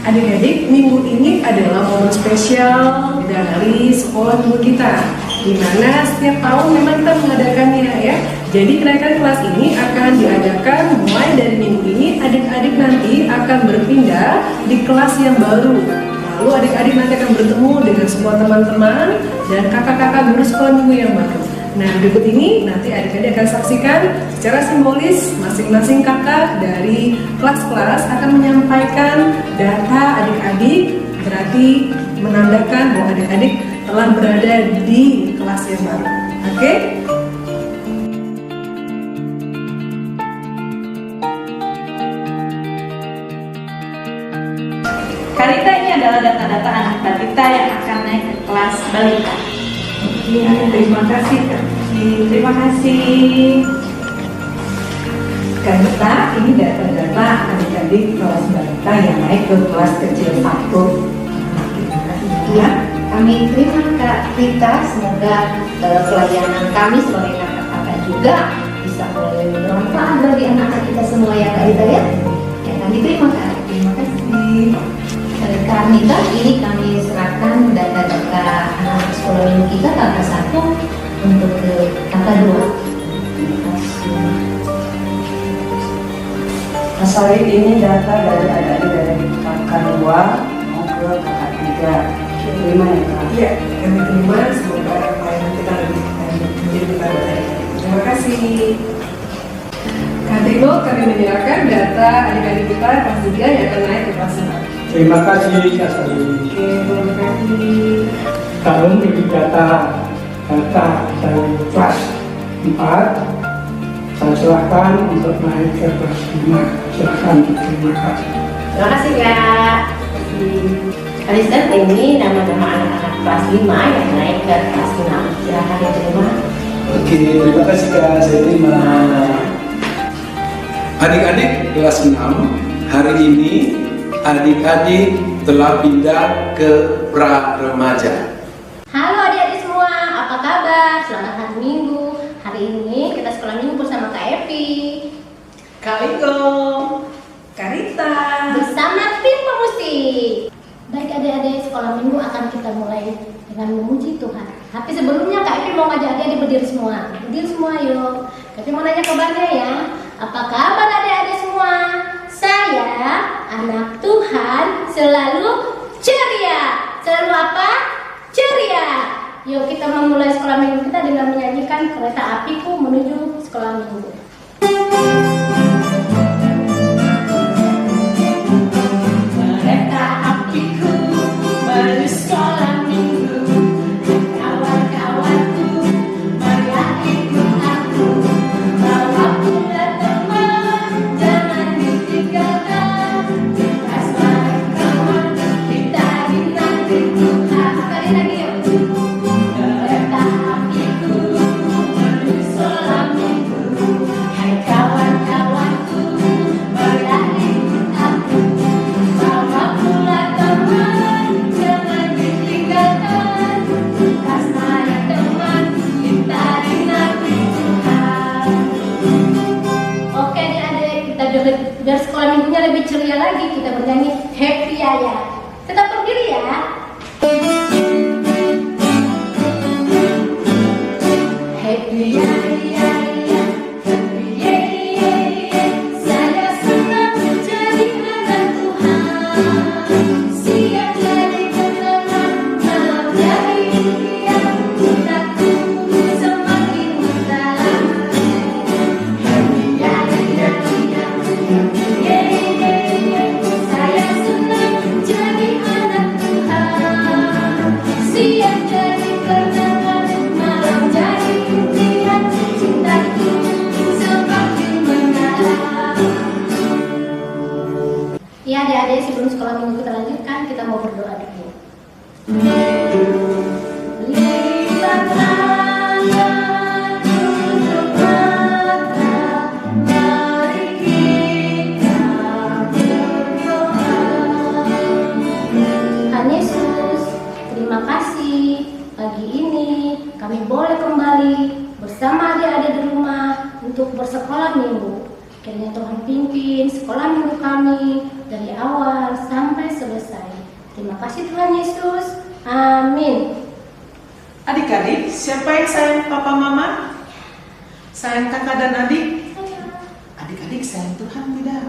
Adik-adik, minggu ini adalah momen spesial dari sekolah minggu kita, di mana setiap tahun memang kita mengadakannya ya. Jadi kenaikan kelas ini akan diadakan mulai dari minggu ini. Adik-adik nanti akan berpindah di kelas yang baru. Lalu adik-adik nanti akan bertemu dengan semua teman-teman dan kakak-kakak guru sekolah minggu yang baru. Nah, berikut ini nanti adik-adik akan saksikan secara simbolis masing-masing kakak dari kelas-kelas akan menyampaikan data adik-adik, berarti menandakan bahwa adik-adik telah berada di kelas yang baru. Oke? Karita ini adalah data-data anak balita yang akan naik ke kelas balita. Ya, terima kasih Kak. Terima kasih. Karita, ini data-data adik-adik kelas balita yang naik ke kelas kecil 1. Ya, kami terima Kak Rita, semoga pelayanan kami sebagai kakak-kakak juga bisa mulai bermanfaat bagi anak-anak kita semua ya Kak Rita ya. Ya, kami terima Kak. Terima kasih. Kak Rita, ini kami serahkan data-data anak sekolah minggu kita kakak 1 untuk ke kakak 2. Terima kasih. Saya ini data dari adik-adik dari kakak 2 mau ke kakak 3. Terima ya Kak. Iya, kami terima. Semoga pelayanan kita lebih menjadi baik. Terima kasih. Kak Tino, kami menyerahkan data adik-adik kita kelas 3 yang akan naik ke kelas 4. Terima kasih Kak Sari. Oke, terima kasih. Kami memiliki data dari kelas 4. Saya silakan untuk naik ke kelas 5. Silakan, terima kasih. Terima kasih Kak. Kalian ini nama-nama anak-anak kelas 5 yang naik ke kelas 6. Silakan diterima. Oke, terima kasih Kak, saya terima. Adik-adik kelas 6, hari ini adik-adik telah pindah ke pra-remaja. Halo adik-adik semua, apa kabar? Selamat hari Minggu. Hari ini kita sekolah minggu bersama Kak Evi, Kak Liko, Kak Rita, bersama tim pemusik. Baik adik-adik, sekolah minggu akan kita mulai dengan memuji Tuhan. Tapi sebelumnya Kak Evi mau ngajak adik-adik berdiri semua. Berdiri semua yuk. Kak Evi mau nanya kabarnya ya. Apa kabar adik-adik semua? Saya, anak Tuhan, selalu ceria. Selalu apa? Ceria. Yuk kita memulai sekolah minggu kita dengan menyanyikan Kereta Apiku Menuju Sekolah Minggu. Kereta apiku menuju sekolah minggu, kawan-kawanku marilah ikut aku, bawa pula teman, jangan ditinggalkan, kita sebagai kawan, kita dinanti Tuhan. Sekali lagi yuk. Kereta apiku menuju sekolah minggu, hai kawan-kawanku marilah ikut aku, bawa pula teman, jangan ditinggalkan, kasih teman, kita dinanti Tuhan. Oke adik-adik, kita biar sekolah minggunya lebih ceria lagi, kita bernyanyi Happy Yaya. Tetap berdiri ya. Happy Yaya, happy Yaya, saya senang menjadi anak Tuhan, siap jadi ketenangan, malam jadi impian, cintaku semakin mendalam. Happy Yaya, happy Yaya, saya senang menjadi anak Tuhan, siap jadi ketenangan, malam jadi impian, cintaku semakin mendalam. Ya adik-adik, sebelum sekolah minggu kita lanjutkan, kita mau berdoa dulu. Libatlah tutup mata, mari kita berdoa. Tuhan Yesus, terima kasih pagi ini kami boleh kembali bersama adik-adik di rumah untuk bersekolah minggu. Kiranya Tuhan pimpin sekolah minggu kami dari awal sampai selesai. Terima kasih Tuhan Yesus. Amin. Adik-adik, siapa yang sayang papa mama? Sayang kakak dan adik? Adik-adik sayang Tuhan tidak?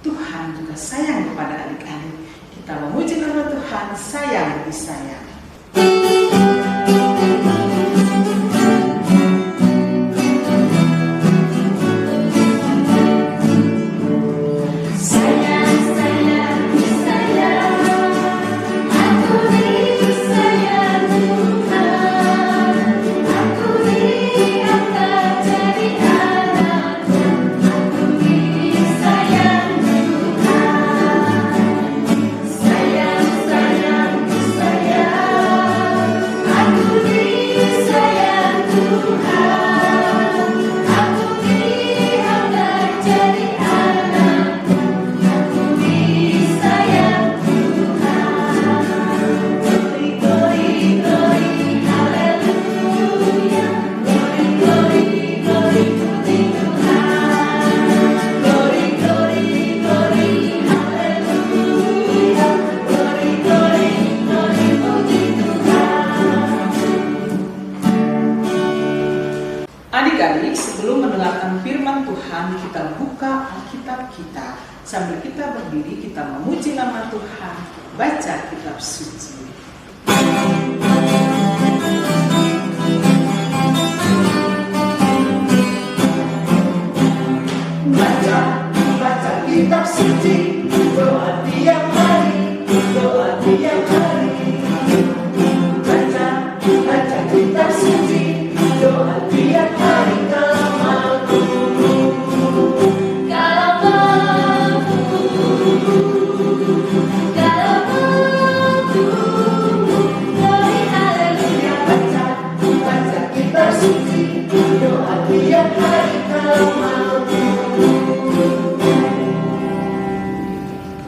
Tuhan juga sayang kepada adik-adik. Kita memuji nama Tuhan, sayang lebih sayang. Adik-adik, sebelum mendengarkan firman Tuhan, kita buka Alkitab kita. Sambil kita berdiri, kita memuji nama Tuhan, baca kitab suci. Baca kitab suci, doa tiap hari, doa tiap hari. Baca kitab suci, doa tiap hari kalau mampu. Glory haleluya. Baca kitab suci, doa tiap hari kalau mampu.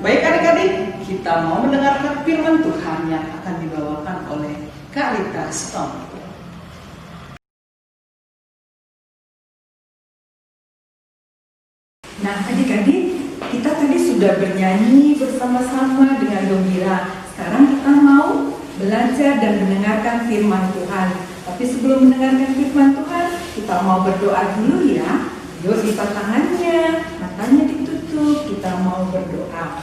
Baik adik-adik, kita mau mendengarkan firman Tuhan yang akan dibawakan oleh Kak Rita Stone. Nah adik-adik, kita tadi sudah bernyanyi bersama-sama dengan gembira. Sekarang kita mau belajar dan mendengarkan firman Tuhan. Tapi sebelum mendengarkan firman Tuhan, kita mau berdoa dulu ya. Yuk lipat tangannya, matanya ditutup, kita mau berdoa.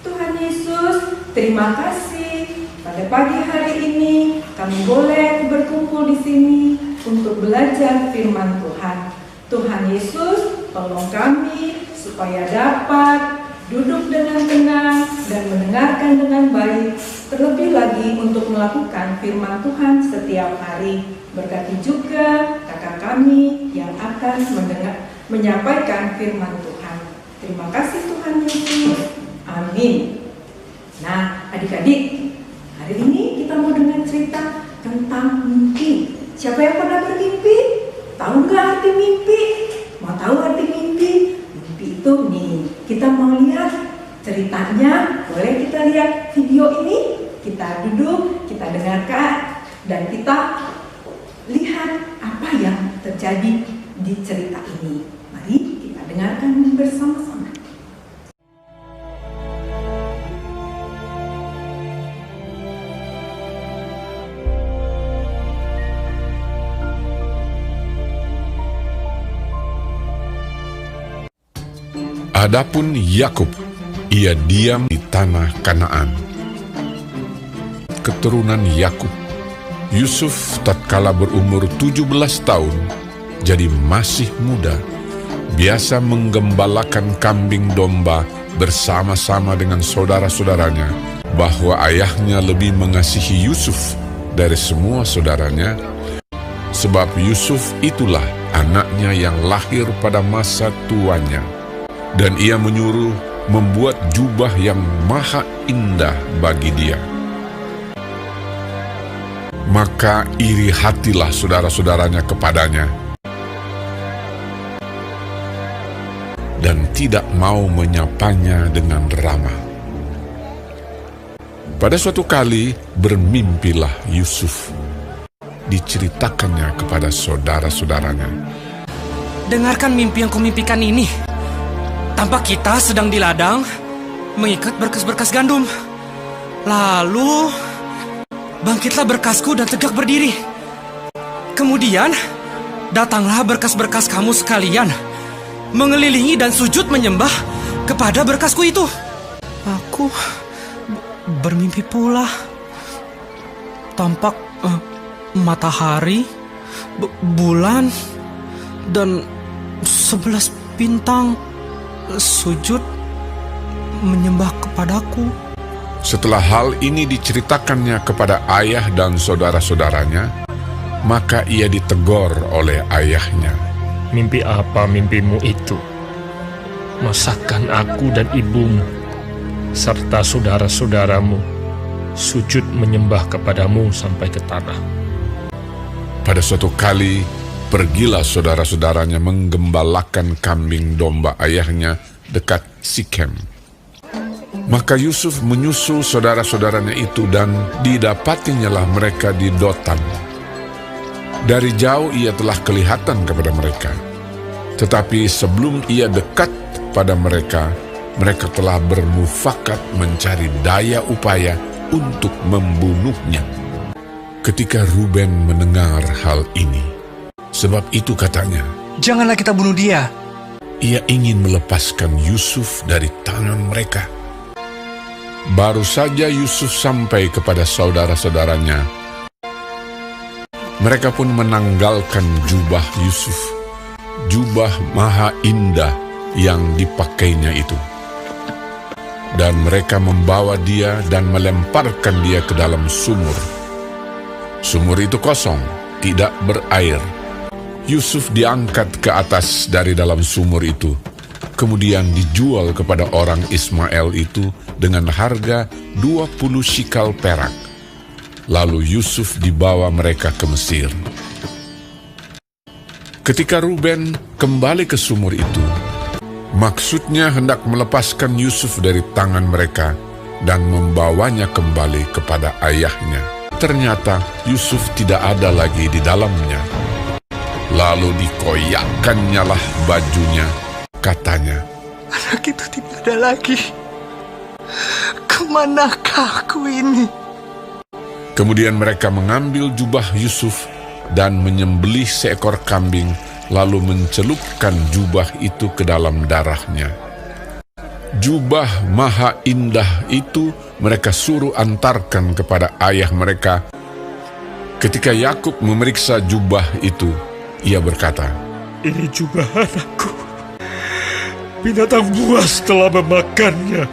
Tuhan Yesus, terima kasih. Pada pagi hari ini kami boleh berkumpul di sini untuk belajar firman Tuhan. Tuhan Yesus, tolong kami supaya dapat duduk dengan tenang dan mendengarkan dengan baik, terlebih lagi untuk melakukan firman Tuhan setiap hari. Berkati juga kakak kami yang akan menyampaikan firman Tuhan. Terima kasih Tuhan Yesus. Amin. Nah, adik-adik, hari ini kita mau dengar cerita tentang mimpi. Siapa yang pernah bermimpi? Tahu nggak arti mimpi? Mau tahu arti mimpi? Mimpi itu nih, kita mau lihat ceritanya. Boleh kita lihat video ini? Kita duduk, kita dengarkan, dan kita lihat apa yang terjadi di cerita ini. Mari kita dengarkan bersama-sama. Adapun Yakub, ia diam di tanah Kanaan. Keturunan Yakub, Yusuf tatkala berumur 17 tahun, jadi masih muda, biasa menggembalakan kambing domba bersama-sama dengan saudara-saudaranya, bahwa ayahnya lebih mengasihi Yusuf dari semua saudaranya, sebab Yusuf itulah anaknya yang lahir pada masa tuanya. Dan ia menyuruh membuat jubah yang maha indah bagi dia. Maka iri hatilah saudara-saudaranya kepadanya, dan tidak mau menyapanya dengan ramah. Pada suatu kali bermimpilah Yusuf. Diceritakannya kepada saudara-saudaranya. Dengarkan mimpi yang kumimpikan ini. Tampak kita sedang di ladang, mengikat berkas-berkas gandum. Lalu bangkitlah berkasku dan tegak berdiri. Kemudian datanglah berkas-berkas kamu sekalian, mengelilingi dan sujud menyembah kepada berkasku itu. Aku bermimpi pula. Tampak matahari, bulan, dan 11 bintang sujud menyembah kepadaku. Setelah hal ini diceritakannya kepada ayah dan saudara-saudaranya, maka ia ditegur oleh ayahnya. Mimpi apa mimpimu itu? Masakan aku dan ibumu serta saudara-saudaramu sujud menyembah kepadamu sampai ke tanah. Pada suatu kali, pergilah saudara-saudaranya menggembalakan kambing domba ayahnya dekat Sikem. Maka Yusuf menyusul saudara-saudaranya itu dan didapatinyalah mereka di Dotan. Dari jauh ia telah kelihatan kepada mereka. Tetapi sebelum ia dekat pada mereka, mereka telah bermufakat mencari daya upaya untuk membunuhnya. Ketika Ruben mendengar hal ini, sebab itu katanya, "Janganlah kita bunuh dia." Ia ingin melepaskan Yusuf dari tangan mereka. Baru saja Yusuf sampai kepada saudara-saudaranya, mereka pun menanggalkan jubah Yusuf, jubah maha indah yang dipakainya itu. Dan mereka membawa dia dan melemparkan dia ke dalam sumur. Sumur itu kosong, tidak berair. Yusuf diangkat ke atas dari dalam sumur itu, kemudian dijual kepada orang Ismail itu dengan harga 20 shikal perak. Lalu Yusuf dibawa mereka ke Mesir. Ketika Ruben kembali ke sumur itu, maksudnya hendak melepaskan Yusuf dari tangan mereka dan membawanya kembali kepada ayahnya. Ternyata Yusuf tidak ada lagi di dalamnya. Lalu dikoyakkannyalah lah bajunya. Katanya, "Anak itu tidak ada lagi. Kemanakah aku ini?" Kemudian mereka mengambil jubah Yusuf dan menyembelih seekor kambing, lalu mencelupkan jubah itu ke dalam darahnya. Jubah maha indah itu mereka suruh antarkan kepada ayah mereka. Ketika Yakub memeriksa jubah itu, ia berkata, "Ini jubah anakku. Binatang buas telah memakannya."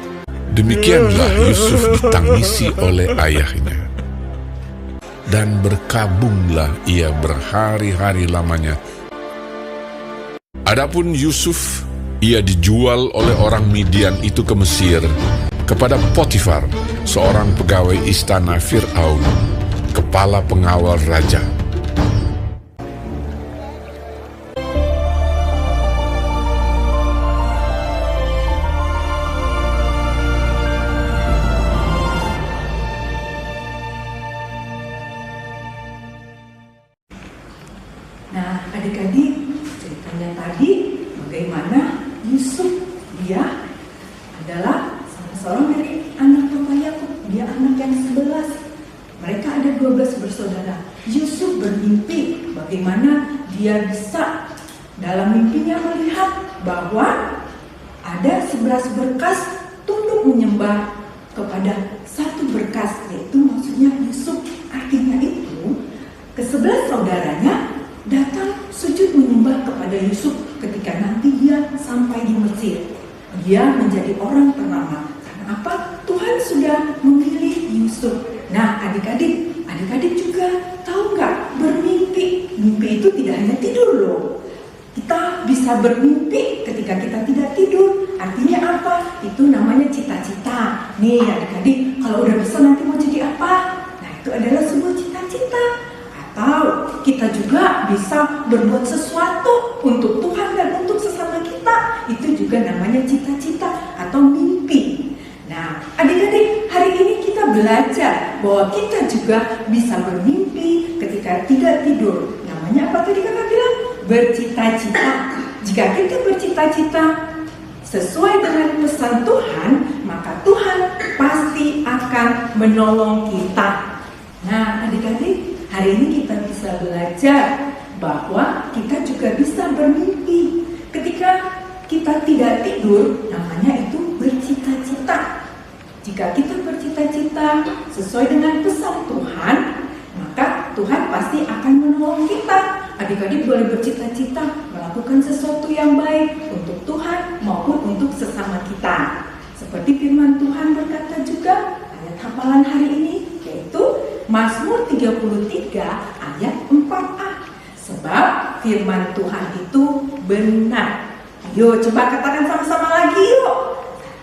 Demikianlah Yusuf ditangisi oleh ayahnya. Dan berkabunglah ia berhari-hari lamanya. Adapun Yusuf, ia dijual oleh orang Midian itu ke Mesir, kepada Potifar, seorang pegawai istana Fir'aun, kepala pengawal raja. Nah, adik-adik, ceritanya tadi bagaimana Yusuf, dia adalah salah seorang dari anak Papa Yakub. Dia anak yang 11. Mereka ada 12 bersaudara. Yusuf bermimpi bagaimana dia bisa dalam mimpinya melihat bahwa ada 11 berkas tunduk menyembah kepada satu berkas, yaitu maksudnya Yusuf. Artinya itu ke-11 saudaranya datang sujud menyembah kepada Yusuf ketika nanti dia sampai di Mesir. Dia menjadi orang ternama. Karena apa? Tuhan sudah memilih Yusuf. Nah, adik-adik juga tahu nggak, bermimpi. Mimpi itu tidak hanya tidur loh. Kita bisa bermimpi ketika kita tidak tidur. Artinya apa? Itu namanya cita-cita. Nih adik-adik, kalau udah besar nanti mau jadi apa? Nah, itu adalah sebuah cita-cita. Atau kita juga bisa berbuat sesuatu untuk Tuhan dan untuk sesama kita. Itu juga namanya cita-cita atau mimpi. Nah, adik-adik, hari ini kita belajar bahwa kita juga bisa bermimpi ketika tidak tidur. Namanya apa tadi kakak bilang? Bercita-cita. Jika kita bercita-cita sesuai dengan pesan Tuhan, maka Tuhan pasti akan menolong kita. Nah, adik-adik, hari ini kita bisa belajar bahwa kita juga bisa bermimpi. Ketika kita tidak tidur, namanya itu bercita-cita. Jika kita bercita-cita sesuai dengan pesan Tuhan, maka Tuhan pasti akan menolong kita. Adik-adik boleh bercita-cita melakukan sesuatu yang baik untuk Tuhan maupun untuk sesama kita. Seperti firman Tuhan berkata juga, ayat hafalan hari ini, yaitu Mazmur 33 ayat 4a. Sebab firman Tuhan itu benar. Ayo coba katakan sama-sama lagi yuk.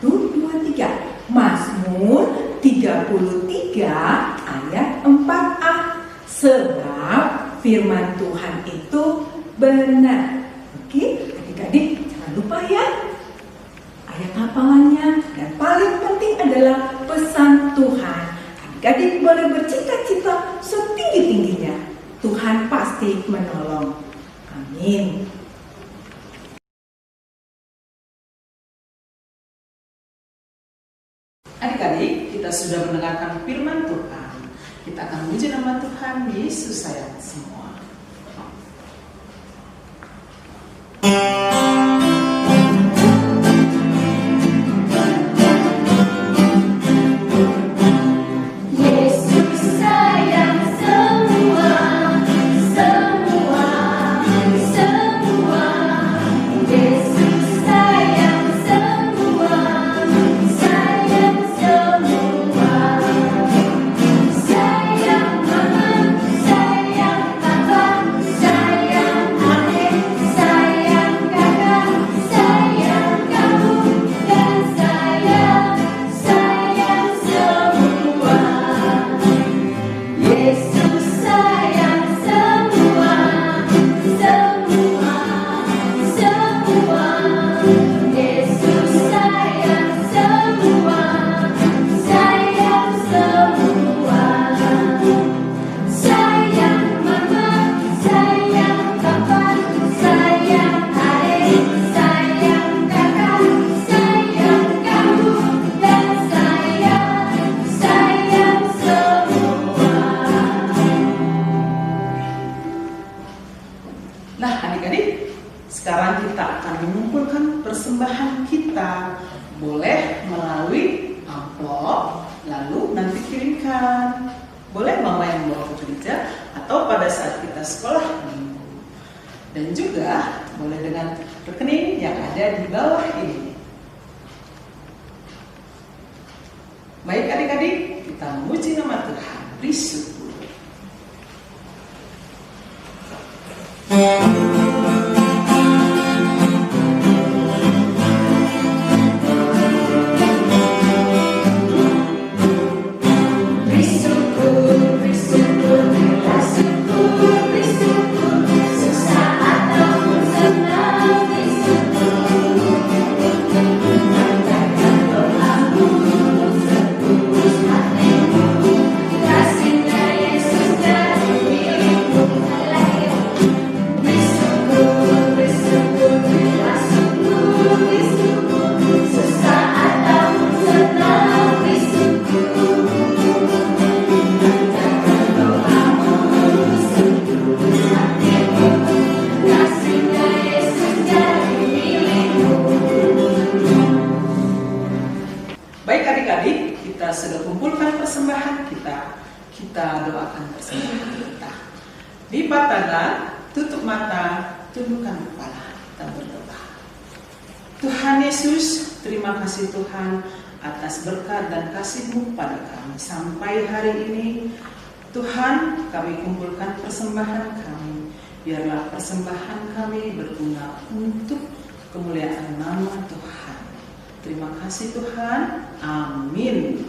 1, 2, 3. Mazmur 33 ayat 4a. Sebab firman Tuhan itu benar. Oke, adik-adik jangan lupa ya ayat hafalannya. Dan paling penting adalah pesan Tuhan. Adik-adik boleh bercita-cita setinggi-tingginya. Tuhan pasti menolong. Amin. Adik-adik, kita sudah mendengarkan firman Tuhan. Kita akan memuji nama Tuhan. Yesus sayang semua. Sekarang kita akan mengumpulkan persembahan kita. Boleh melalui amplop, lalu nanti kirimkan. Boleh mama yang bawa ke gereja atau pada saat kita sekolah minggu. Dan juga boleh dengan rekening yang ada di bawah ini. Baik adik-adik, kita memuji nama Tuhan. Beri syukur. Sudah kumpulkan persembahan kita. Kita doakan persembahan kita. Lipat tangan, tutup mata, tundukkan kepala, kita berdoa. Tuhan Yesus, terima kasih Tuhan atas berkat dan kasih-Mu pada kami. Sampai hari ini, Tuhan, kami kumpulkan persembahan kami. Biarlah persembahan kami berguna untuk kemuliaan nama Tuhan. Terima kasih Tuhan. Amin.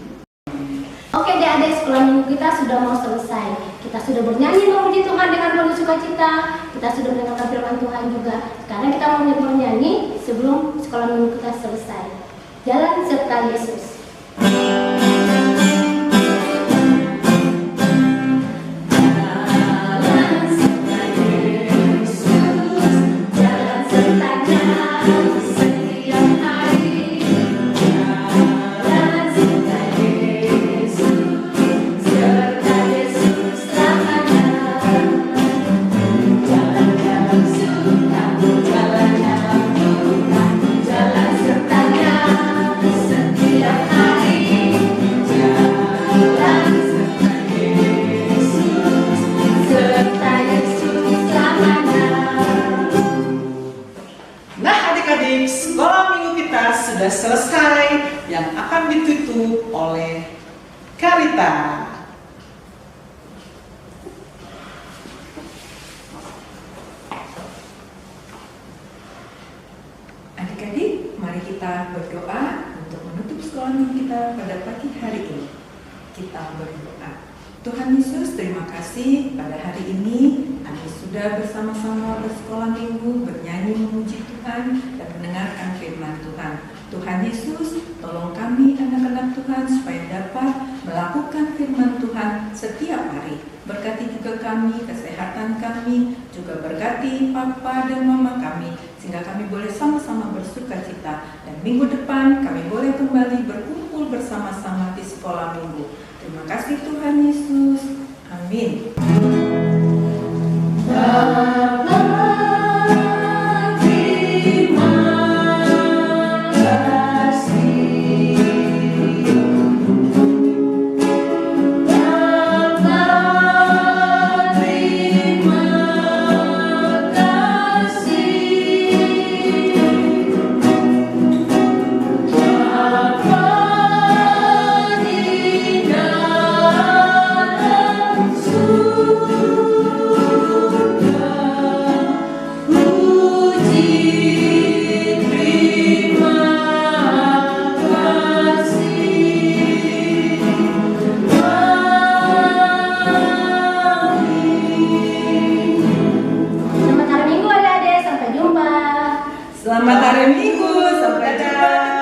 Oke adik-adik, sekolah minggu kita sudah mau selesai. Kita sudah bernyanyi memuji Tuhan dengan penuh sukacita. Kita sudah mendengarkan firman Tuhan juga. Sekarang kita mau bernyanyi sebelum sekolah minggu kita selesai. Jalan serta Yesus. Jalan serta setiap hari. oleh Karita. Adik-adik, mari kita berdoa untuk menutup sekolah minggu kita pada pagi hari ini. Kita berdoa. Tuhan Yesus, terima kasih pada hari ini kami sudah bersama-sama bersekolah minggu, bernyanyi memuji Tuhan dan mendengarkan firman Tuhan. Tuhan Yesus, tolong kami anak-anak Tuhan supaya dapat melakukan firman Tuhan setiap hari. Berkati juga kami, kesehatan kami, juga berkati Papa dan Mama kami, sehingga kami boleh sama-sama bersuka cita. Dan minggu depan kami boleh kembali berkumpul bersama-sama di sekolah minggu. Terima kasih Tuhan Yesus. Amin. Selamat hari Minggu, adik-adik. Sampai jumpa. Selamat hari Minggu, sampai jumpa.